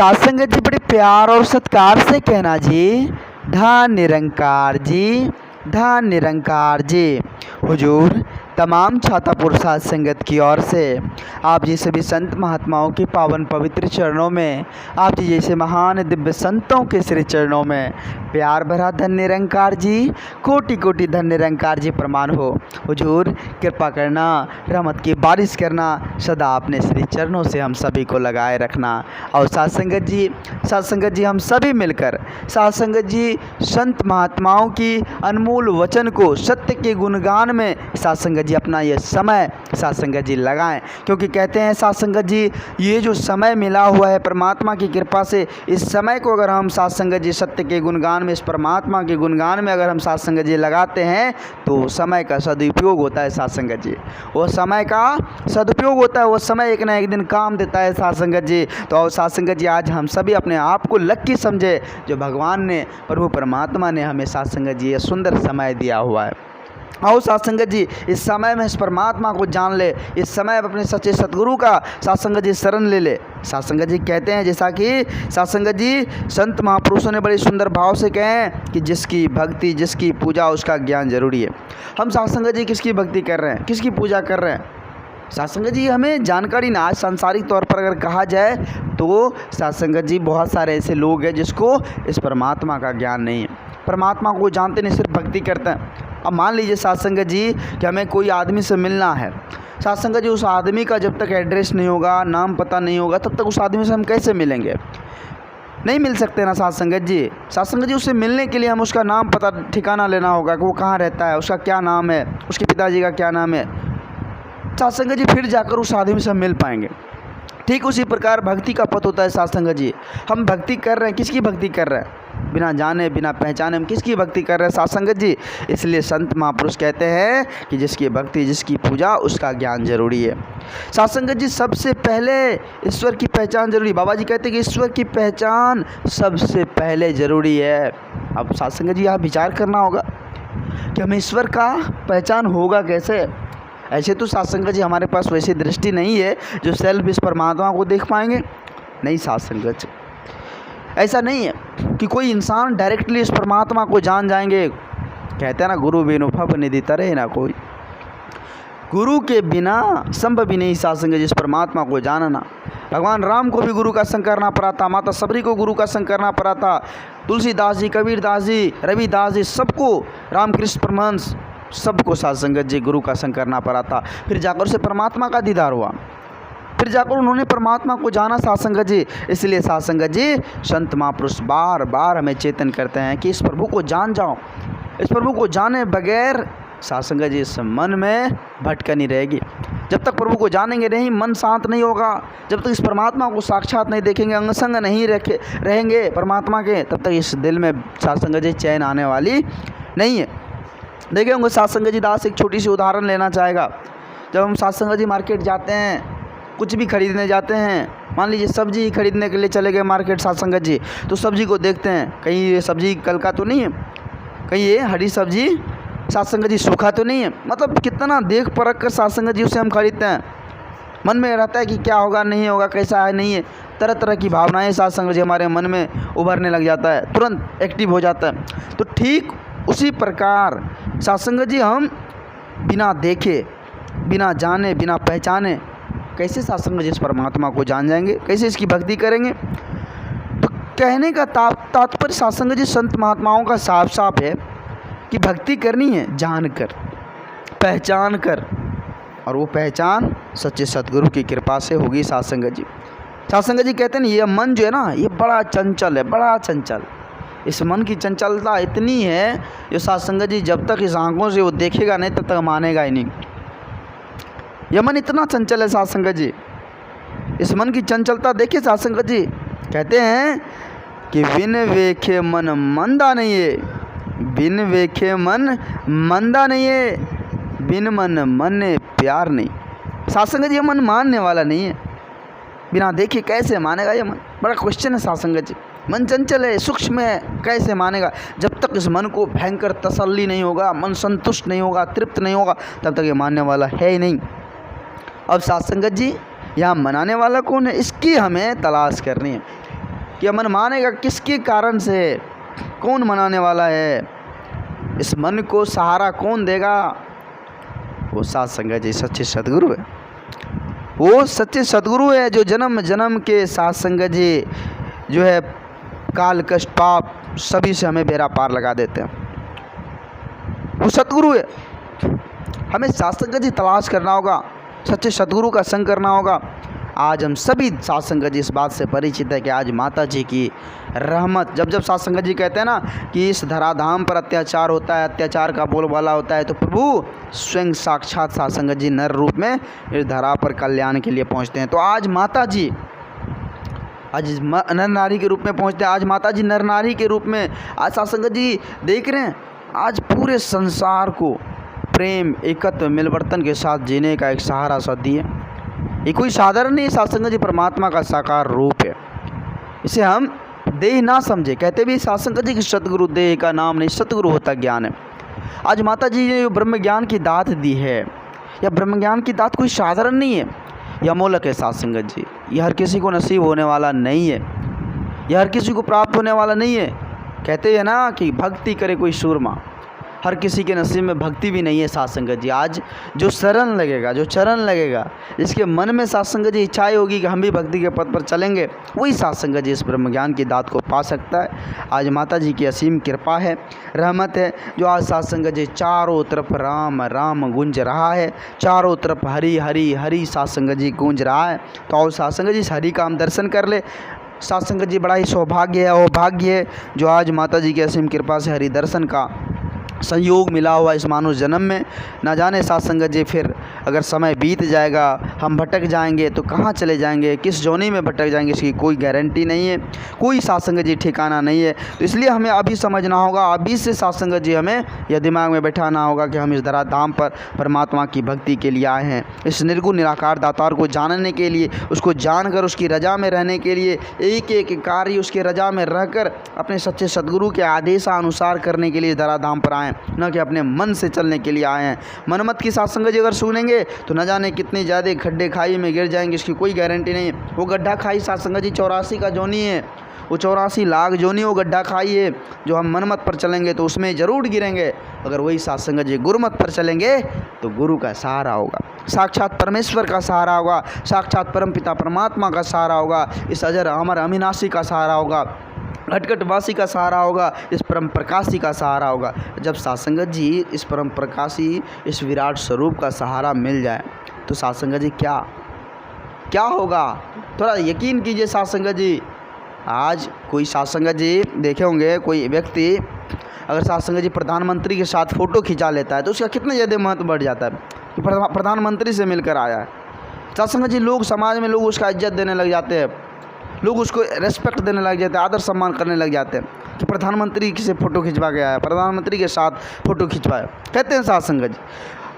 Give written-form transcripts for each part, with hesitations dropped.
साध संगत जी बड़े प्यार और सत्कार से कहना जी, धन निरंकार जी, धन निरंकार जी। हुजूर तमाम छातापुर साध संगत की ओर से आप जी सभी संत महात्माओं के पावन पवित्र चरणों में, आप जी जैसे महान दिव्य संतों के श्री चरणों में प्यार भरा धन निरंकार जी, कोटि कोटि धन निरंकार जी प्रमाण हो। हुजूर कृपा करना, रहमत की बारिश करना, सदा अपने श्री चरणों से हम सभी को लगाए रखना। और साध संगत जी हम सभी मिलकर साध संगत जी संत महात्माओं की अनमोल वचन को सत्य के गुणगान में साध संगत जी अपना ये समय साध संगत जी लगाएं। क्योंकि कहते हैं साध संगत जी, ये जो समय मिला हुआ है परमात्मा की कृपा से, इस समय को अगर हम साध संगत जी सत्य के गुणगान में, इस परमात्मा के गुणगान में अगर हम साध संगत जी लगाते हैं तो समय का सदुपयोग होता है। साध संगत जी वो समय का सदुपयोग होता है, वो समय एक ना एक दिन काम देता है साध संगत जी। तो साध संगत जी आज हम सभी अपने आप को लक्की समझे जो भगवान ने, प्रभु परमात्मा ने हमें साध संगत जी ये सुंदर समय दिया हुआ है। आओ साध संगत जी इस समय में इस परमात्मा को जान ले, इस समय अपने सच्चे सतगुरु का साध संगत जी शरण ले ले। साध संगत जी कहते हैं, जैसा कि साध संगत जी संत महापुरुषों ने बड़े सुंदर भाव से कहे कि जिसकी भक्ति जिसकी पूजा उसका ज्ञान जरूरी है। हम साध संगत जी किसकी भक्ति कर रहे हैं, किसकी पूजा कर रहे हैं? साध संगत जी हमें जानकारी ना, आज सांसारिक तौर पर अगर कहा जाए तो साध संगत जी बहुत सारे ऐसे लोग हैं जिसको इस परमात्मा का ज्ञान नहीं है, परमात्मा को जानते नहीं, सिर्फ भक्ति करते हैं। अब मान लीजिए साध संगत जी कि हमें कोई आदमी से मिलना है, साध संगत जी उस आदमी का जब तक एड्रेस नहीं होगा, नाम पता नहीं होगा, तब तक उस आदमी से हम कैसे मिलेंगे? नहीं मिल सकते ना साध संगत जी। साध संगत जी उससे मिलने के लिए हम उसका नाम पता ठिकाना लेना होगा कि वो कहाँ रहता है, उसका क्या नाम है, उसके पिताजी का क्या नाम है, साध संगत जी फिर जाकर उस आदमी से हम मिल पाएंगे। ठीक उसी प्रकार भक्ति का पथ होता है साध संगत जी। हम भक्ति कर रहे हैं, किसकी भक्ति कर रहे हैं? बिना जाने बिना पहचाने हम किसकी भक्ति कर रहे हैं साध संगत जी? इसलिए संत महापुरुष कहते हैं कि जिसकी भक्ति जिसकी पूजा उसका ज्ञान जरूरी है। साध संगत जी सबसे पहले ईश्वर की पहचान जरूरी। बाबा जी कहते हैं कि ईश्वर की पहचान सबसे पहले जरूरी है। अब साध संगत जी आप विचार करना होगा कि हमें ईश्वर का पहचान होगा कैसे। ऐसे तो साध संगत जी हमारे पास वैसी दृष्टि नहीं है जो सेल्फ इस परमात्मा को देख पाएंगे। नहीं साध संगत जी, ऐसा नहीं है कि कोई इंसान डायरेक्टली इस परमात्मा को जान जाएंगे। कहते हैं ना, गुरु बिनु फब निधि तरे ना कोई। गुरु के बिना संभव भी नहीं साध संगत जी इस परमात्मा को जानना। भगवान राम को भी गुरु का संग करना पड़ा था, माता सबरी को गुरु का संग करना पड़ा था, तुलसीदास जी, कबीरदास जी, रविदास जी, सबको, रामकृष्ण परमहंस, सबको साध संगत जी गुरु का संग करना पड़ा था। फिर जाकर उसे परमात्मा का दीदार हुआ, फिर जाकर उन्होंने परमात्मा को जाना साध संगत जी। इसलिए साध संगत जी संत महापुरुष बार बार हमें चेतन करते हैं कि इस प्रभु को जान जाओ। इस प्रभु को जाने बगैर साध संगत जी इस मन में भटकनी रहेगी। जब तक प्रभु को जानेंगे नहीं, मन शांत नहीं होगा, जब तक इस परमात्मा को साक्षात नहीं देखेंगे, अंग संग नहीं रहेंगे परमात्मा के, तब तक इस दिल में साध संगत जी चैन आने वाली नहीं है। देखे होंगे साध संगत जी दास एक छोटी सी उदाहरण लेना चाहेगा। जब हम साध संगत जी मार्केट जाते हैं, कुछ भी खरीदने जाते हैं, मान लीजिए सब्जी खरीदने के लिए चले गए मार्केट साध संगत जी, तो सब्जी को देखते हैं कहीं ये सब्जी कल का तो नहीं है, कहीं ये हरी सब्जी साध संगत जी सूखा तो नहीं है। मतलब कितना देख परख कर साध संगत जी उसे हम खरीदते हैं। मन में रहता है कि क्या होगा, नहीं होगा, कैसा है, नहीं है, तरह तरह की भावनाएं साध संगत जी हमारे मन में उभरने लग जाता है, तुरंत एक्टिव हो जाता है। तो ठीक उसी प्रकार साध संगत जी हम बिना देखे, बिना जाने, बिना पहचाने कैसे साध संगत जी इस परमात्मा को जान जाएंगे, कैसे इसकी भक्ति करेंगे? तो कहने का तात्पर्य साध संगत जी संत महात्माओं का साफ साफ है कि भक्ति करनी है जान कर, पहचान कर, और वो पहचान सच्चे सतगुरु की कृपा से होगी साध संगत जी। साध संगत जी कहते हैं ये मन जो है ना, ये बड़ा चंचल है, बड़ा चंचल। इस मन की चंचलता इतनी है जो साध संगत जी जब तक इस आंखों से वो देखेगा नहीं तब तक मानेगा ही नहीं। यह मन इतना चंचल है साध संगत जी। इस मन की चंचलता देखिए साध संगत जी कहते हैं कि बिन वेखे मन मंदा नहीं है, बिन वेखे मन मंदा नहीं है, बिन मन मने प्यार नहीं। साध संगत जी ये मन मानने वाला नहीं है, बिना देखे कैसे मानेगा ये मन? बड़ा क्वेश्चन है साध संगत जी। मन चंचल है, सूक्ष्म है, कैसे मानेगा? जब तक इस मन को भयंकर तसल्ली नहीं होगा, मन संतुष्ट नहीं होगा, तृप्त नहीं होगा, तब तक ये मानने वाला है ही नहीं। अब साध संगत जी यहाँ मनाने वाला कौन है, इसकी हमें तलाश करनी है। कि मन मानेगा किसके कारण से है, कौन मनाने वाला है, इस मन को सहारा कौन देगा? वो साध संगत जी सच्चे सदगुरु है। वो सच्चे सदगुरु है जो जन्म जन्म के साध संगत जी जो है काल कष्ट पाप सभी से हमें बेड़ा पार लगा देते हैं। वो सतगुरु है। हमें साध संगत जी तलाश करना होगा, सच्चे सदगुरु का संग करना होगा। आज हम सभी साध संगत जी इस बात से परिचित है कि आज माता जी की रहमत, जब जब साध संगत जी कहते हैं ना कि इस धराधाम पर अत्याचार होता है, अत्याचार का बोलबाला होता है, तो प्रभु स्वयं साक्षात साध संगत जी नर रूप में इस धरा पर कल्याण के लिए पहुंचते हैं। तो आज माता जी आज नर नारी के रूप में पहुंचते हैं। आज माता जी नर नारी के रूप में आज साध संगत जी देख रहे हैं। आज पूरे संसार को प्रेम एकत्व मिलवर्तन के साथ जीने का एक सहारा सा दिए। ये कोई साधारण नहीं, साध संगत जी परमात्मा का साकार रूप है। इसे हम देह ना समझे। कहते भी साध संगत जी की सतगुरु देह का नाम नहीं, सतगुरु होता ज्ञान है। आज माता जी ने ब्रह्म ज्ञान की दात दी है, या ब्रह्म ज्ञान की दात कोई साधारण नहीं है, यह अमोलक है साध संगत जी। यह हर किसी को नसीब होने वाला नहीं है, यह हर किसी को प्राप्त होने वाला नहीं है। कहते हैं ना कि भक्ति करे कोई सूरमा, हर किसी के नसीब में भक्ति भी नहीं है साध संगत जी। आज जो शरण लगेगा, जो चरण लगेगा, जिसके मन में साध संगत जी इच्छाएं होगी कि हम भी भक्ति के पथ पर चलेंगे, वही साध संगत जी इस ब्रह्म ज्ञान की दात को पा सकता है। आज माता जी की असीम कृपा है, रहमत है, जो आज साध संगत जी चारों तरफ राम राम गूंज रहा है, चारों तरफ हरि हरि हरि साध संगत जी गूंज रहा है। तो आओ साध संगत जी हरि का हम दर्शन कर ले। साध संगत जी बड़ा ही सौभाग्य है, वो भाग्य है जो आज माता जी की असीम कृपा से हरि दर्शन का संयोग मिला हुआ इस मानव जन्म में। ना जाने साध संगत जी फिर अगर समय बीत जाएगा, हम भटक जाएंगे तो कहाँ चले जाएंगे, किस जोनी में भटक जाएंगे, इसकी कोई गारंटी नहीं है, कोई साध संगत जी ठिकाना नहीं है। तो इसलिए हमें अभी समझना होगा, अभी से साध संगत जी हमें यह दिमाग में बैठाना होगा कि हम इस धराधाम पर परमात्मा की भक्ति के लिए आए हैं, इस निर्गुण निराकार दातार को जानने के लिए, उसको जानकर उसकी रजा में रहने के लिए, एक एक कार्य उसके रजा में रहकर अपने सच्चे सदगुरु के आदेशानुसार करने के लिए धराधाम पर आए, न कि अपने मन से चलने के लिए आए हैं। मनमत की साध संगत जी अगर सुनेंगे तो न जाने कितने ज़्यादा खड्डे खाई में गिर जाएंगे, इसकी कोई गारंटी नहीं है। वो गड्ढा खाई साध संगत जी 84 का जोनी है, वो 84 लाख जोनी वो गड्ढा खाई है। जो हम मनमत पर चलेंगे तो उसमें ज़रूर गिरेंगे। अगर वही साध संगत जी गुरुमत पर चलेंगे तो गुरु का सहारा होगा, साक्षात परमेश्वर का सहारा होगा, साक्षात परमपिता परमात्मा का सहारा होगा, इस अजर अमर अविनाशी का सहारा होगा, घटघटवासी का सहारा होगा, इस परम प्रकाशी का सहारा होगा। जब साध संगत जी इस परम प्रकाशी, इस विराट स्वरूप का सहारा मिल जाए तो साध संगत जी क्या होगा, थोड़ा यकीन कीजिए। साध संगत जी आज कोई साध संगत जी देखे होंगे, कोई व्यक्ति अगर साध संगत जी प्रधानमंत्री के साथ फ़ोटो खिंचा लेता है तो उसका कितना ज़्यादा महत्व बढ़ जाता है कि प्रधानमंत्री से मिलकर आया है। साध संगत जी लोग समाज में लोग उसका इज्जत देने लग जाते हैं, लोग उसको रेस्पेक्ट देने लग जाते हैं, आदर सम्मान करने लग जाते हैं कि प्रधानमंत्री से फ़ोटो खिंचवा के आया, प्रधानमंत्री के साथ फ़ोटो खिंचवाया, कहते हैं साध संगत जी।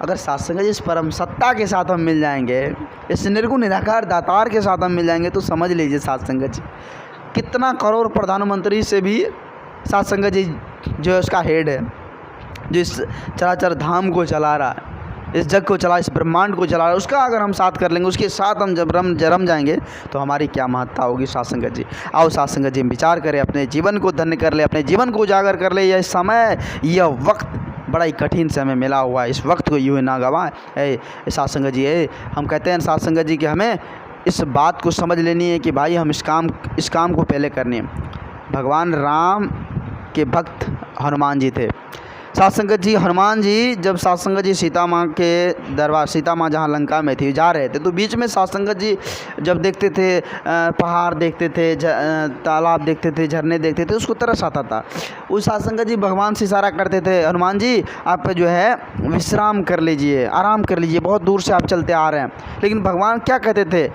अगर साध संगत जी इस परम सत्ता के साथ हम मिल जाएंगे, इस निर्गुण निराकार दातार के साथ हम मिल जाएंगे, तो समझ लीजिए साध संगत जी कितना करोड़ प्रधानमंत्री से भी साध संगत जी जो है उसका हेड है, जो इस चराचर धाम को चला रहा है, इस जग को चला, इस ब्रह्मांड को चला रहा है, उसका अगर हम साथ कर लेंगे, उसके साथ हम जब रम जाएंगे तो हमारी क्या महत्ता होगी साध संगत जी। आओ साध संगत जी विचार करें, अपने जीवन को धन्य कर ले, अपने जीवन को उजागर कर ले। यह समय, यह वक्त बड़ा ही कठिन से हमें मिला हुआ है, इस वक्त को यूँ ही ना गवाएं। साध संगत जी हम कहते हैं साध संगत जी कि हमें इस बात को समझ लेनी है कि भाई हम इस काम को पहले करनी है। भगवान राम के भक्त हनुमान जी थे। साध संगत जी हनुमान जी जब साध संगत जी सीता माँ के दरबार, सीता माँ जहाँ लंका में थी, जा रहे थे, तो बीच में साध संगत जी जब देखते थे पहाड़ देखते थे, तालाब देखते थे, झरने देखते थे, उसको तरस आता था। उस साध संगत जी भगवान से इशारा करते थे, हनुमान जी आप जो है विश्राम कर लीजिए, आराम कर लीजिए, बहुत दूर से आप चलते आ रहे हैं। लेकिन भगवान क्या कहते थे,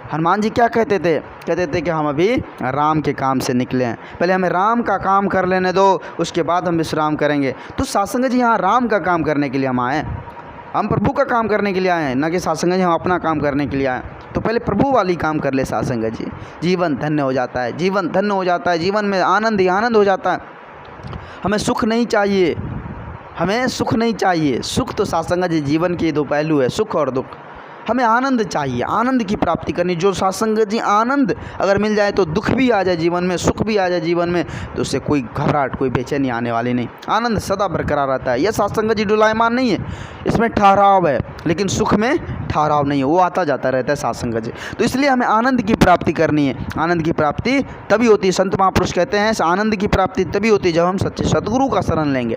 हनुमान जी क्या कहते थे, कहते थे कि हम अभी राम के काम से निकले हैं, पहले हमें राम का काम कर लेने दो, उसके बाद हम विश्राम करेंगे। तो साध संगत जी यहाँ राम का काम करने के लिए हम आए हैं, हम प्रभु का काम करने के लिए आए हैं, न कि साध संगत जी हम अपना काम करने के लिए आए। तो पहले प्रभु वाली काम कर ले साध संगत जी, जीवन धन्य हो जाता है, जीवन धन्य हो जाता है, जीवन में आनंद ही आनंद हो जाता है। हमें सुख नहीं चाहिए, हमें सुख नहीं चाहिए। सुख तो साध संगत जी जीवन के दो पहलू है, सुख और दुख। हमें आनंद चाहिए, आनंद की प्राप्ति करनी। जो साथ संगत जी आनंद अगर मिल जाए तो दुख भी आ जाए जीवन में, सुख भी आ जाए जीवन में, तो उससे कोई घबराहट, कोई बेचैनी आने वाली नहीं। आनंद सदा बरकरार रहता है। यह साथ संगत जी डुलायमान नहीं है, इसमें ठहराव है, लेकिन सुख में ठहराव नहीं है, वो आता जाता रहता है साथ संगत जी। तो इसलिए हमें आनंद की प्राप्ति करनी है। आनंद की प्राप्ति तभी होती है, संत महापुरुष कहते हैं आनंद की प्राप्ति तभी होती है जब हम सच्चे सतगुरु का शरण लेंगे।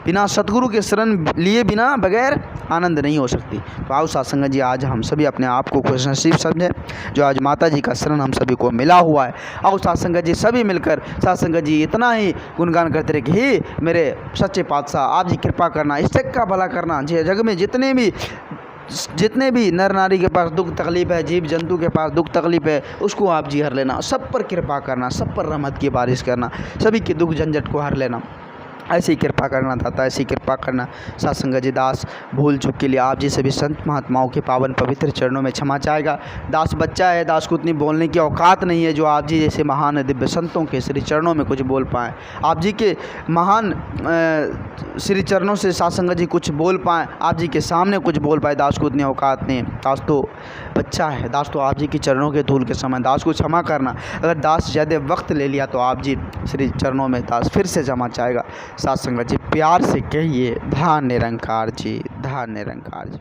बिना सतगुरु के शरण लिए बिना बगैर आनंद नहीं हो सकती। तो आओ साथ संगत जी, आज हम सभी अपने आप को खुशनसीब समझें जो आज माता जी का शरण हम सभी को मिला हुआ है। आओ साथ संगत जी सभी मिलकर साथ संगत जी इतना ही गुणगान करते रहे कि हे मेरे सच्चे पातशाह, आप जी कृपा करना, इस तक का भला करना। जग में जितने भी नर नारी के पास दुख तकलीफ़ है, जीव जंतु के पास दुख तकलीफ़ है, उसको आप जी हर लेना, सब पर कृपा करना, सब पर रहमत की बारिश करना, सभी के दुख झंझट को हर लेना। ऐसी कृपा करना था, ऐसी कृपा करना। साथ संगत जी दास भूल चूक के लिए आप जी सभी संत महात्माओं के पावन पवित्र चरणों में क्षमा चाहेगा। दास बच्चा है, दास को उतनी बोलने की औकात नहीं है जो आप जी जैसे महान दिव्य संतों के श्री चरणों में कुछ बोल पाएँ। आप जी के महान श्री चरणों से साथ संगत जी कुछ बोल पाएँ, आप जी के सामने कुछ बोल पाए, दास को उतनी औकात नहीं है। दास तो बच्चा है, दास तो आप जी के चरणों के धूल के समान, दास को क्षमा करना। अगर दास ज़्यादा वक्त ले लिया तो आप जी श्री चरणों में दास फिर से क्षमा चाहेगा। साथ संगत जी प्यार से कहिए, धन निरंकार जी, धन निरंकार जी।